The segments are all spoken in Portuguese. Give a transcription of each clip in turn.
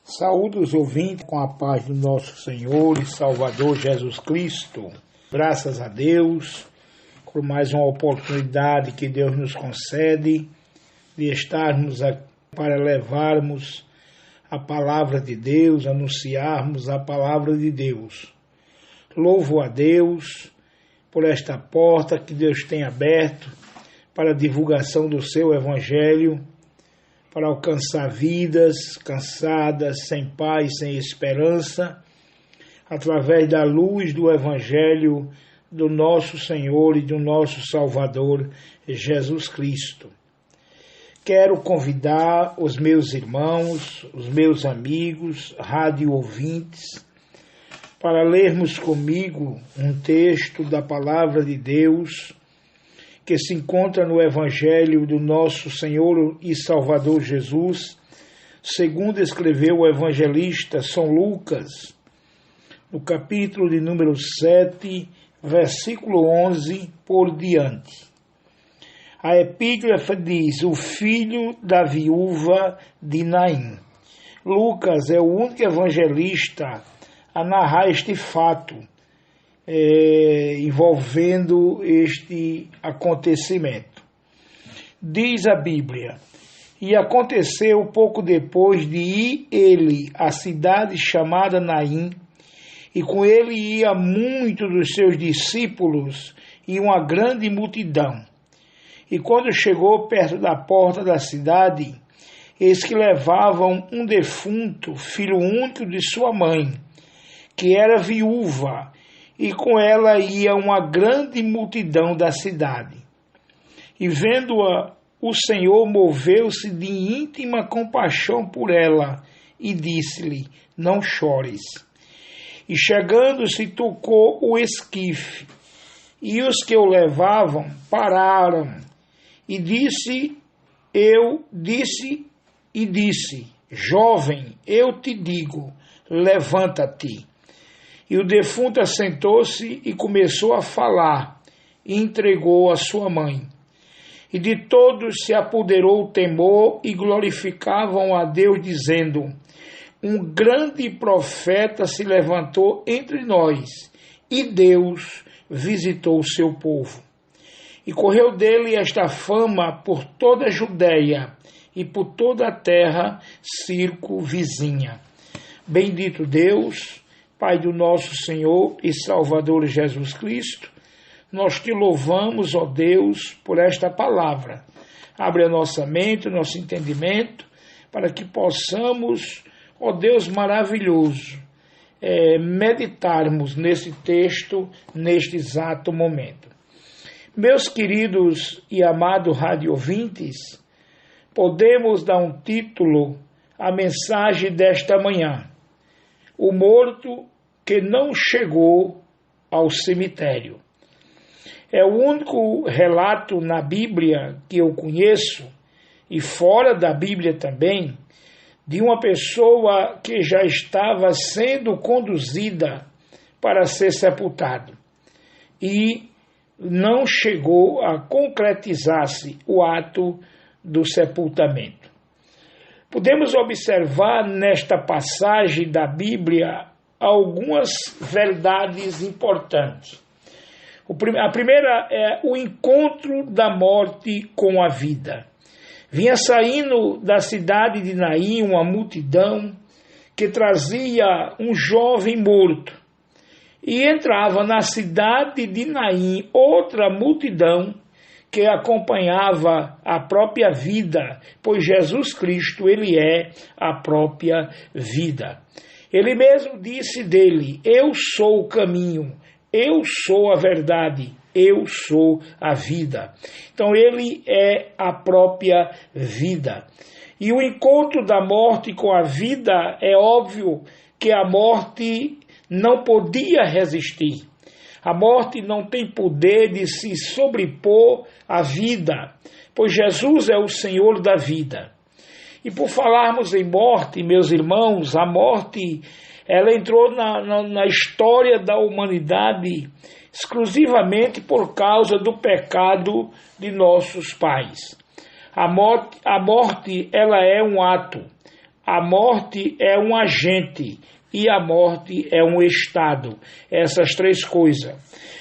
Saúde os ouvintes com a paz do nosso Senhor e Salvador Jesus Cristo. Graças a Deus por mais uma oportunidade que Deus nos concede de estarmos aqui para levarmos a palavra de Deus, anunciarmos a palavra de Deus. Louvo a Deus por esta porta que Deus tem aberto para a divulgação do seu Evangelho, para alcançar vidas cansadas, sem paz, sem esperança, através da luz do Evangelho do nosso Senhor e do nosso Salvador, Jesus Cristo. Quero convidar os meus irmãos, os meus amigos, rádio ouvintes, para lermos comigo um texto da Palavra de Deus que se encontra no Evangelho do nosso Senhor e Salvador Jesus, segundo escreveu o evangelista São Lucas, no capítulo de número 7, versículo 11 por diante. A epígrafe diz: o filho da viúva de Naim. Lucas é o único evangelista a narrar este fato, envolvendo este acontecimento. Diz a Bíblia: e aconteceu pouco depois de ir ele à cidade chamada Naim, e com ele ia muitos dos seus discípulos e uma grande multidão. E quando chegou perto da porta da cidade, eis que levavam um defunto, filho único de sua mãe, que era viúva, e com ela ia uma grande multidão da cidade. E vendo-a, o Senhor moveu-se de íntima compaixão por ela, e disse-lhe: não chores. E chegando-se, tocou o esquife, e os que o levavam pararam, e disse: jovem, eu te digo, levanta-te. E o defunto assentou-se e começou a falar, e entregou a sua mãe. E de todos se apoderou o temor, e glorificavam a Deus, dizendo: um grande profeta se levantou entre nós, e Deus visitou o seu povo. E correu dele esta fama por toda a Judéia, e por toda a terra circunvizinha. Bendito Deus, Pai do nosso Senhor e Salvador Jesus Cristo, nós te louvamos, ó Deus, por esta palavra. Abre a nossa mente, o nosso entendimento, para que possamos, ó Deus maravilhoso, meditarmos nesse texto, neste exato momento. Meus queridos e amados rádio ouvintes, podemos dar um título à mensagem desta manhã: o morto que não chegou ao cemitério. É o único relato na Bíblia que eu conheço, e fora da Bíblia também, de uma pessoa que já estava sendo conduzida para ser sepultado e não chegou a concretizar-se o ato do sepultamento. Podemos observar nesta passagem da Bíblia algumas verdades importantes. A primeira é o encontro da morte com a vida. Vinha saindo da cidade de Naim uma multidão que trazia um jovem morto. E entrava na cidade de Naim outra multidão que acompanhava a própria vida, pois Jesus Cristo, ele é a própria vida. Ele mesmo disse dele: eu sou o caminho, eu sou a verdade, eu sou a vida. Então ele é a própria vida. E o encontro da morte com a vida, é óbvio que a morte não podia resistir. A morte não tem poder de se sobrepor à vida, pois Jesus é o Senhor da vida. E por falarmos em morte, meus irmãos, a morte, ela entrou na história da humanidade exclusivamente por causa do pecado de nossos pais. A morte, ela é um ato. A morte é um agente e a morte é um estado. Essas três coisas.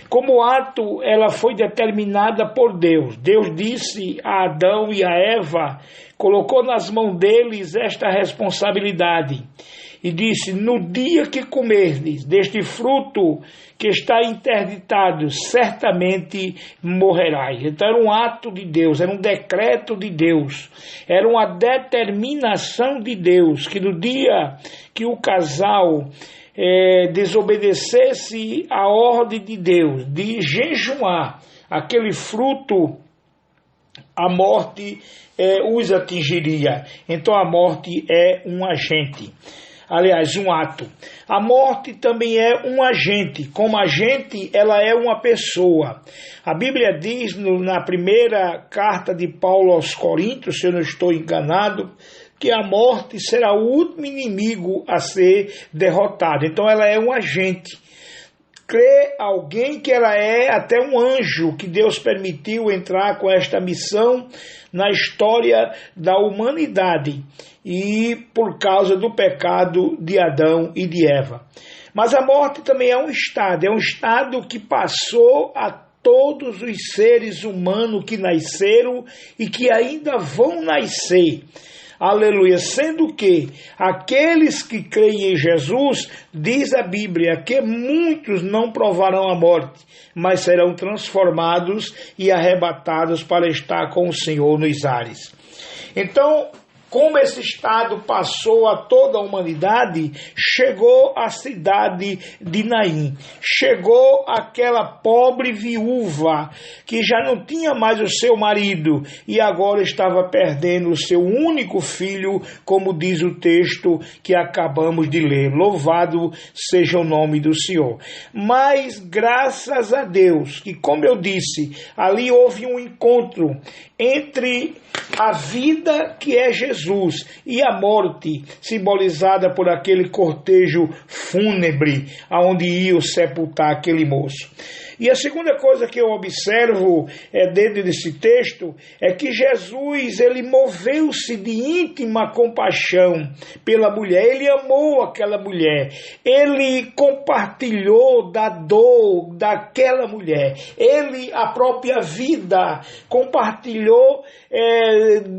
Como ato, ela foi determinada por Deus. Deus disse a Adão e a Eva, colocou nas mãos deles esta responsabilidade. E disse, no dia que comerdes deste fruto que está interditado, certamente morrerás. Então era um ato de Deus, era um decreto de Deus, era uma determinação de Deus, que no dia que o casal desobedecesse a ordem de Deus, de jejuar aquele fruto, a morte os atingiria. Então a morte é um agente. Aliás, um ato. A morte também é um agente. Como agente, ela é uma pessoa. A Bíblia diz na primeira carta de Paulo aos Coríntios, se eu não estou enganado, que a morte será o último inimigo a ser derrotado. Então ela é um agente. Crê alguém que ela é até um anjo que Deus permitiu entrar com esta missão na história da humanidade e por causa do pecado de Adão e de Eva. Mas a morte também é um estado que passou a todos os seres humanos que nasceram e que ainda vão nascer. Aleluia, sendo que aqueles que creem em Jesus, diz a Bíblia, que muitos não provarão a morte, mas serão transformados e arrebatados para estar com o Senhor nos ares. Então, como esse estado passou a toda a humanidade, chegou à cidade de Naim. Chegou aquela pobre viúva que já não tinha mais o seu marido e agora estava perdendo o seu único filho, como diz o texto que acabamos de ler. Louvado seja o nome do Senhor. Mas graças a Deus, que como eu disse, ali houve um encontro entre a vida que é Jesus e a morte, simbolizada por aquele cortejo fúnebre aonde iam sepultar aquele moço. E a segunda coisa que eu observo dentro desse texto é que Jesus, ele moveu-se de íntima compaixão pela mulher, ele amou aquela mulher, ele compartilhou da dor daquela mulher, ele, a própria vida, compartilhou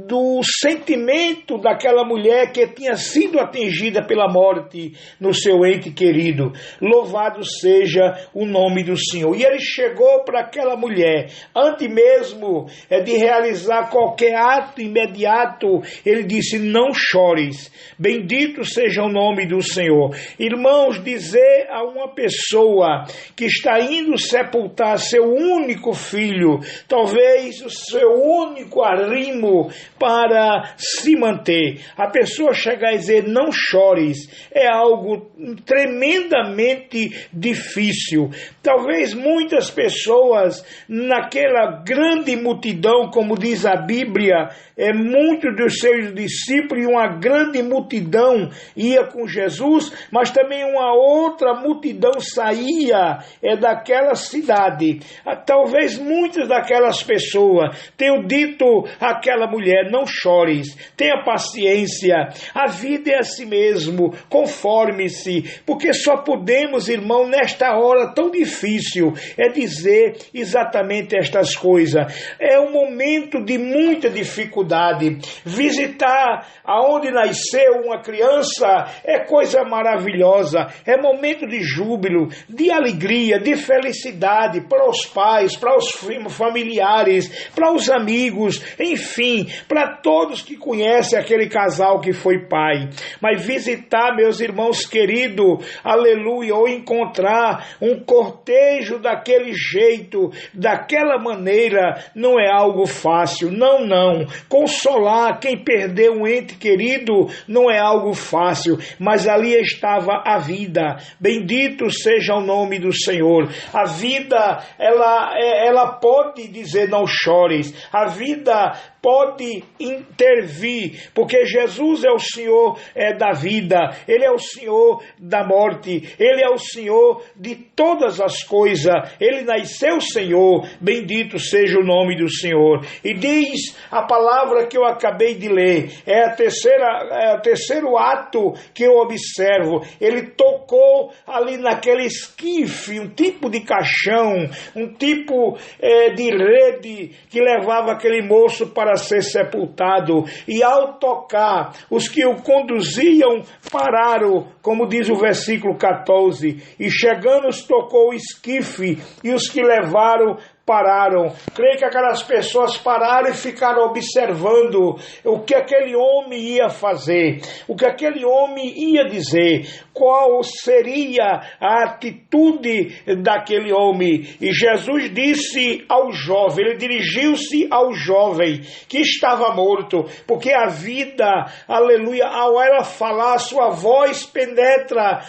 do sentimento daquela mulher que tinha sido atingida pela morte no seu ente querido. Louvado seja o nome do Senhor. E ele chegou para aquela mulher, antes mesmo de realizar qualquer ato imediato, ele disse, não chores, bendito seja o nome do Senhor. Irmãos, dizer a uma pessoa que está indo sepultar seu único filho, talvez o seu único arrimo para se manter, a pessoa chegar e dizer, não chores, é algo tremendamente difícil. Talvez muitas pessoas, naquela grande multidão, como diz a Bíblia, muitos dos seus discípulos e uma grande multidão ia com Jesus, mas também uma outra multidão saía daquela cidade. Talvez muitas daquelas pessoas tenham dito àquela mulher, não chores, tenha paciência, a vida é assim mesmo, conforme-se, porque só podemos, irmão, nesta hora tão difícil, dizer exatamente estas coisas. É um momento de muita dificuldade. Visitar aonde nasceu uma criança é coisa maravilhosa, é momento de júbilo, de alegria, de felicidade para os pais, para os familiares, para os amigos, enfim, para todos que conhecem aquele casal que foi pai. Mas visitar, meus irmãos queridos, aleluia, ou encontrar um cortejo daquele jeito, daquela maneira, não é algo fácil, não. Consolar quem perdeu um ente querido não é algo fácil, mas ali estava a vida. Bendito seja o nome do Senhor. A vida, ela pode dizer não chores, a vida pode intervir, porque Jesus é o Senhor da vida, Ele é o Senhor da morte, Ele é o Senhor de todas as coisas, Ele nasceu Senhor, bendito seja o nome do Senhor. E diz a palavra que eu acabei de ler, é o terceiro ato que eu observo. Ele tocou ali naquele esquife, um tipo de caixão, um tipo de rede que levava aquele moço para ser sepultado. E ao tocar, os que o conduziam pararam, como diz o versículo 14, e chegando tocou o esquife, e os que levaram pararam. Creio que aquelas pessoas pararam e ficaram observando o que aquele homem ia fazer, o que aquele homem ia dizer, qual seria a atitude daquele homem. E Jesus disse ao jovem, ele dirigiu-se ao jovem que estava morto, porque a vida, aleluia, ao ela falar, a sua voz penetra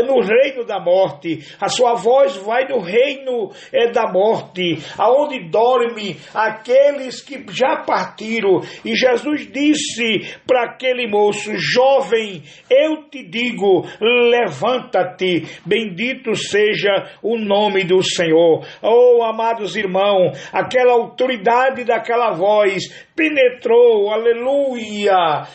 no reino da morte, a sua voz vai no reino da morte, aonde dorme aqueles que já partiram. E Jesus disse para aquele moço: jovem, eu te digo, levanta-te, bendito seja o nome do Senhor. Oh, amados irmãos, aquela autoridade daquela voz penetrou, aleluia,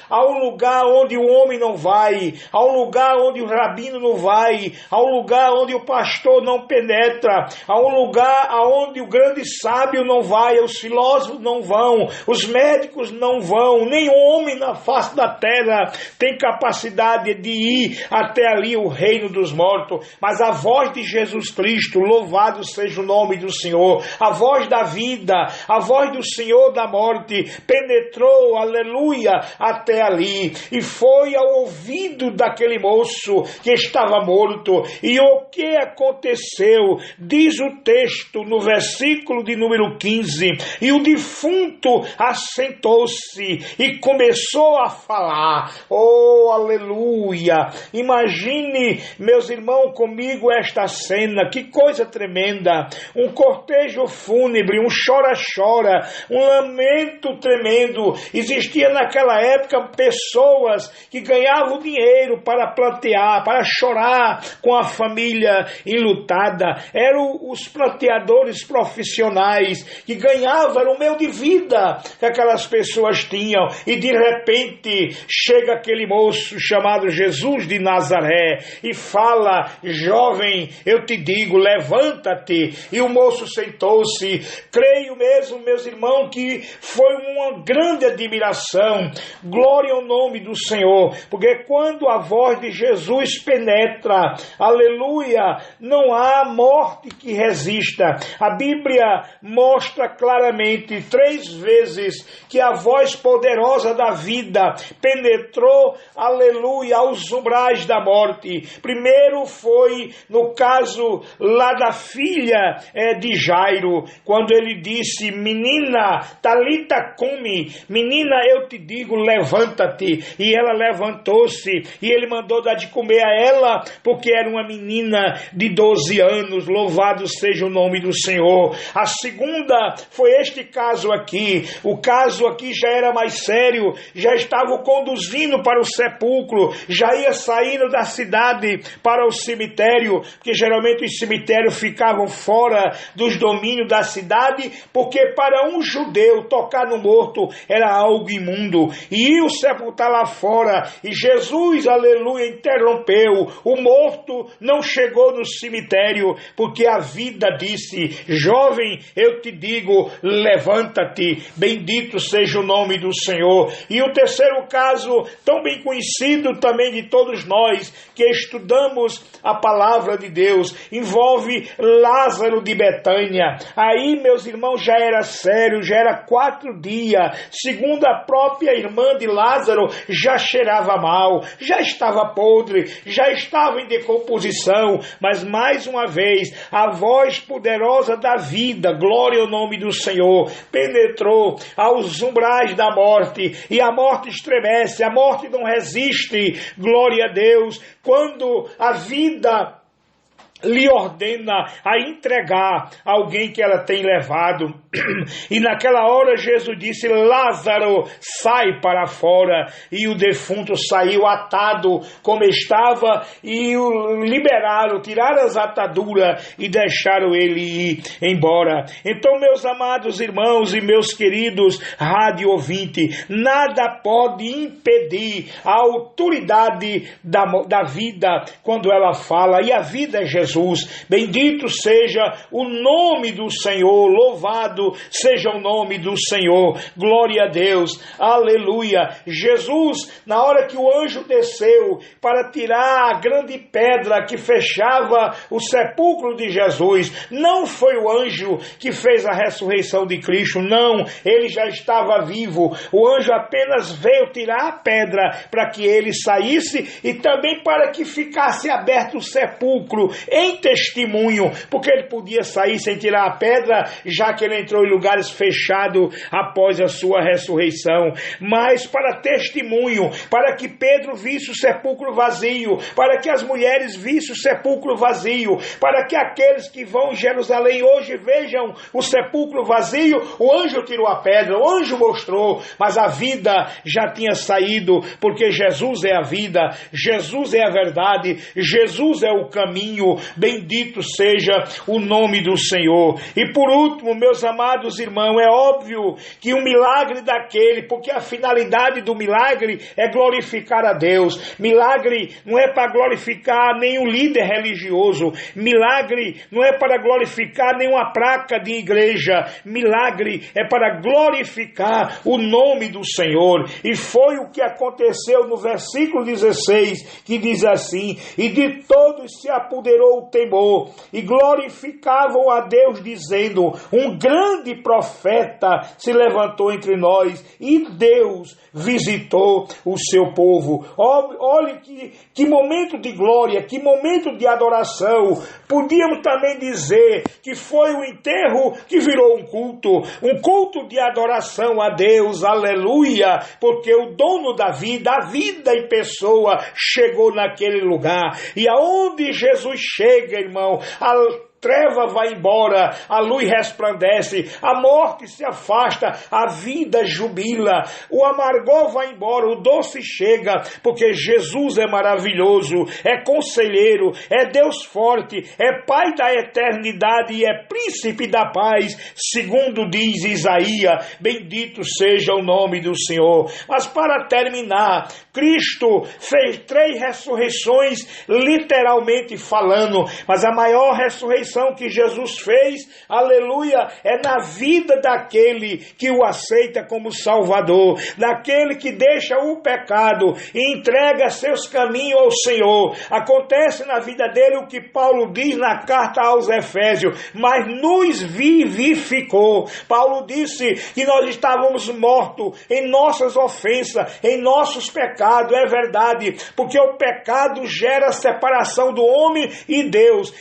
a um lugar onde o homem não vai, a um lugar onde o rabino não vai, a um lugar onde o pastor não penetra, a um lugar onde o grande sábio não vai, os filósofos não vão, os médicos não vão, nenhum homem na face da terra tem capacidade de ir até ali o reino dos mortos. Mas a voz de Jesus Cristo, louvado seja o nome do Senhor, a voz da vida, a voz do Senhor da morte, penetrou, aleluia, até ali, e foi ao ouvido daquele moço que estava morto. E o que aconteceu? Diz o texto no versículo de número 15, e o defunto assentou-se e começou a falar. Oh, aleluia! Imagine, meus irmãos, comigo esta cena, que coisa tremenda, um cortejo fúnebre, um chora-chora, um lamento tremendo. Existia naquela época pessoas que ganhavam dinheiro para plantear, para chorar com a família enlutada. Eram os planteadores profissionais que ganhavam, era o meio de vida que aquelas pessoas tinham. E de repente chega aquele moço chamado Jesus de Nazaré e fala: jovem, eu te digo, levanta-te. E o moço sentou-se. Creio mesmo, meus irmãos, que foi uma grande admiração. Glória ao nome do Senhor, porque quando a voz de Jesus penetra, aleluia, não há morte que resista. A Bíblia mostra claramente 3 vezes que a voz poderosa da vida penetrou, aleluia, aos umbrais da morte. Primeiro foi no caso lá da filha de Jairo, quando ele disse: menina, talita cumi, menina, eu te digo, levanta-te. E ela levantou-se, e ele mandou dar de comer a ela, porque era uma menina de 12 anos, louvado seja o nome do Senhor. A segunda foi este caso aqui. O caso aqui já era mais sério, já estava conduzindo para o sepulcro, já ia saindo da cidade para o cemitério, porque geralmente os cemitérios ficavam fora dos domínios da cidade, porque para um judeu tocar no morto era algo imundo, e o sepultar lá fora. E Jesus, aleluia, interrompeu. O morto não chegou no cemitério, porque a vida disse: jovem, eu te digo, levanta-te, bendito seja o nome do Senhor. E o terceiro caso, tão bem conhecido também de todos nós que estudamos a palavra de Deus, envolve Lázaro de Betânia. Aí, meus irmãos, já era sério, já era 4 dias, segundo a própria irmã de Lázaro, já cheirava mal, já estava podre, já estava em decomposição. Mas mais uma vez, a voz poderosa da vida, glória ao nome do Senhor, penetrou aos umbrais da morte, e a morte estremece, a morte não resiste, glória a Deus, quando a vida lhe ordena a entregar alguém que ela tem levado. E naquela hora Jesus disse: Lázaro, sai para fora. E o defunto saiu atado como estava, e o liberaram, tiraram as ataduras e deixaram ele ir embora. Então, meus amados irmãos e meus queridos rádio ouvinte, nada pode impedir a autoridade da vida quando ela fala, e a vida é Jesus. Bendito seja o nome do Senhor, louvado seja o nome do Senhor, glória a Deus, aleluia. Jesus, na hora que o anjo desceu para tirar a grande pedra que fechava o sepulcro de Jesus, não foi o anjo que fez a ressurreição de Cristo, não, ele já estava vivo. O anjo apenas veio tirar a pedra para que ele saísse, e também para que ficasse aberto o sepulcro em testemunho, porque ele podia sair sem tirar a pedra, já que ele entrou em lugares fechados após a sua ressurreição, mas para testemunho, para que Pedro visse o sepulcro vazio, para que as mulheres vissem o sepulcro vazio, para que aqueles que vão em Jerusalém hoje vejam o sepulcro vazio. O anjo tirou a pedra, o anjo mostrou, mas a vida já tinha saído, porque Jesus é a vida, Jesus é a verdade, Jesus é o caminho. Bendito seja o nome do Senhor. E por último, meus amados irmãos, é óbvio que um milagre daquele, porque a finalidade do milagre é glorificar a Deus. Milagre não é para glorificar nenhum líder religioso, milagre não é para glorificar nenhuma placa de igreja, milagre é para glorificar o nome do Senhor. E foi o que aconteceu no versículo 16, que diz assim: e de todos se apoderou o temor, e glorificavam a Deus, dizendo: um grande profeta se levantou entre nós, e Deus visitou o seu povo. Olhe que momento de glória, que momento de adoração. Podíamos também dizer que foi um enterro que virou um culto de adoração a Deus, aleluia, porque o dono da vida, a vida em pessoa, chegou naquele lugar. E aonde Jesus chega, irmão, a treva vai embora, a luz resplandece, a morte se afasta, a vida jubila, o amargor vai embora, o doce chega, porque Jesus é maravilhoso, é conselheiro, é Deus forte, é Pai da eternidade e é príncipe da paz, segundo diz Isaías. Bendito seja o nome do Senhor. Mas para terminar, Cristo fez 3 ressurreições, literalmente falando, mas a maior ressurreição que Jesus fez, aleluia, é na vida daquele que o aceita como Salvador, daquele que deixa o pecado e entrega seus caminhos ao Senhor. Acontece na vida dele o que Paulo diz na carta aos Efésios: mas nos vivificou. Paulo disse que nós estávamos mortos em nossas ofensas, em nossos pecados. É verdade, porque o pecado gera separação do homem e Deus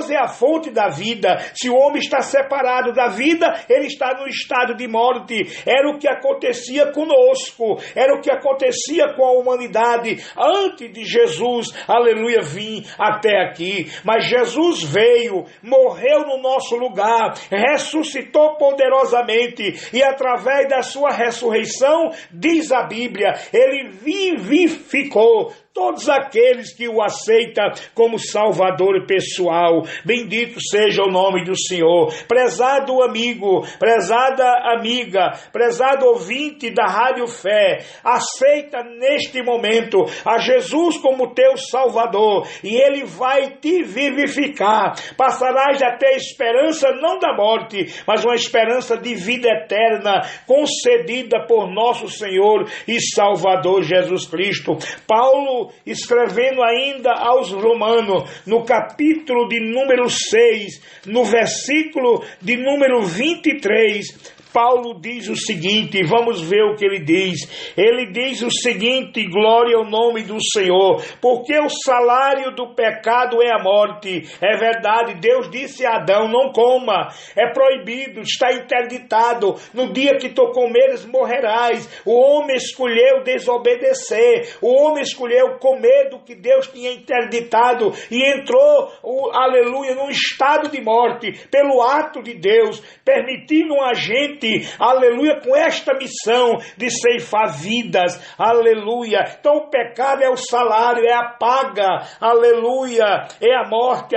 é a fonte da vida. Se o homem está separado da vida, ele está no estado de morte. Era o que acontecia conosco, era o que acontecia com a humanidade antes de Jesus, aleluia, vir até aqui. Mas Jesus veio, morreu no nosso lugar, ressuscitou poderosamente, e através da sua ressurreição, diz a Bíblia, ele vivificou todos aqueles que o aceitam como Salvador pessoal. Bendito seja o nome do Senhor. Prezado amigo, prezada amiga, prezado ouvinte da Rádio Fé, aceita neste momento a Jesus como teu Salvador, e Ele vai te vivificar. Passarás a ter esperança não da morte, mas uma esperança de vida eterna, concedida por nosso Senhor e Salvador Jesus Cristo. Paulo, escrevendo ainda aos Romanos, no capítulo de número 6, no versículo de número 23, Paulo diz o seguinte, vamos ver o que ele diz. Ele diz o seguinte, glória ao nome do Senhor, porque o salário do pecado é a morte. É verdade, Deus disse a Adão, não coma, é proibido, está interditado, no dia que tu comeres morrerás. O homem escolheu desobedecer, o homem escolheu comer do que Deus tinha interditado e entrou, aleluia, num estado de morte, pelo ato de Deus, permitindo a gente, aleluia, com esta missão de ceifar vidas, aleluia. Então o pecado é o salário, é a paga, aleluia, é a morte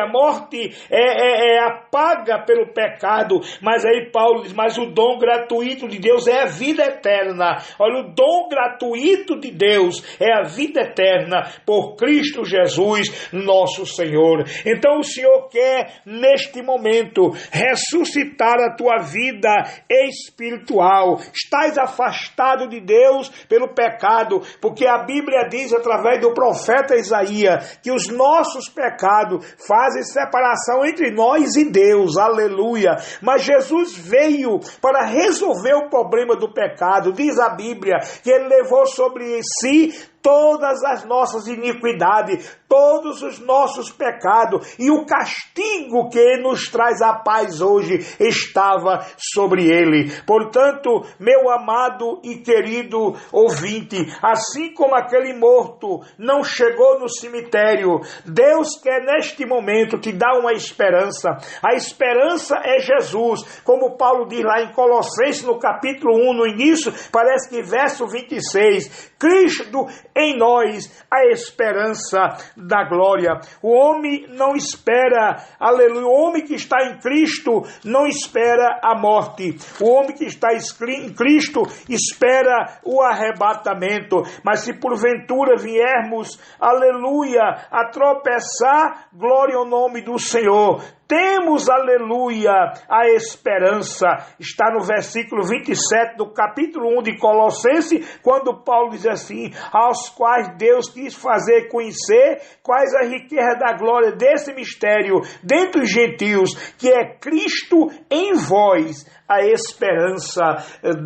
é a paga pelo pecado. Mas aí Paulo diz, mas o dom gratuito de Deus é a vida eterna. Olha, o dom gratuito de Deus é a vida eterna por Cristo Jesus, nosso Senhor. Então o Senhor quer neste momento ressuscitar a tua vida espiritual. Estás afastado de Deus pelo pecado, porque a Bíblia diz através do profeta Isaías que os nossos pecados fazem separação entre nós e Deus, aleluia. Mas Jesus veio para resolver o problema do pecado. Diz a Bíblia que ele levou sobre si todas as nossas iniquidades, todos os nossos pecados, e o castigo que nos traz a paz hoje estava sobre ele. Portanto, meu amado e querido ouvinte, assim como aquele morto não chegou no cemitério, Deus quer neste momento te dar uma esperança. A esperança é Jesus, como Paulo diz lá em Colossenses no capítulo 1, no início, parece que verso 26, Cristo em nós, a esperança da glória. O homem não espera, aleluia, o homem que está em Cristo não espera a morte. O homem que está em Cristo espera o arrebatamento. Mas se porventura viermos, aleluia, a tropeçar, glória ao nome do Senhor. Temos, aleluia, a esperança. Está no versículo 27 do capítulo 1 de Colossenses, quando Paulo diz assim, aos quais Deus quis fazer conhecer quais a riqueza da glória desse mistério dentre os gentios, que é Cristo em vós, a esperança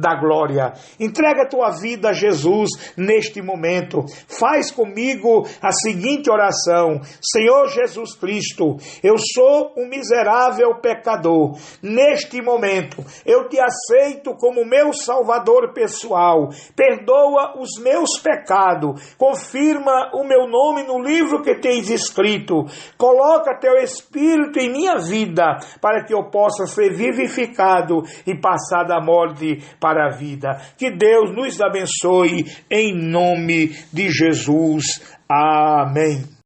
da glória. Entrega a tua vida a Jesus neste momento. Faz comigo a seguinte oração. Senhor Jesus Cristo, eu sou um miserável pecador. Neste momento, eu te aceito como meu Salvador pessoal. Perdoa os meus pecados. Confirma o meu nome no livro que tens escrito. Coloca teu Espírito em minha vida, para que eu possa ser vivificado e passar da morte para a vida. Que Deus nos abençoe em nome de Jesus. Amém.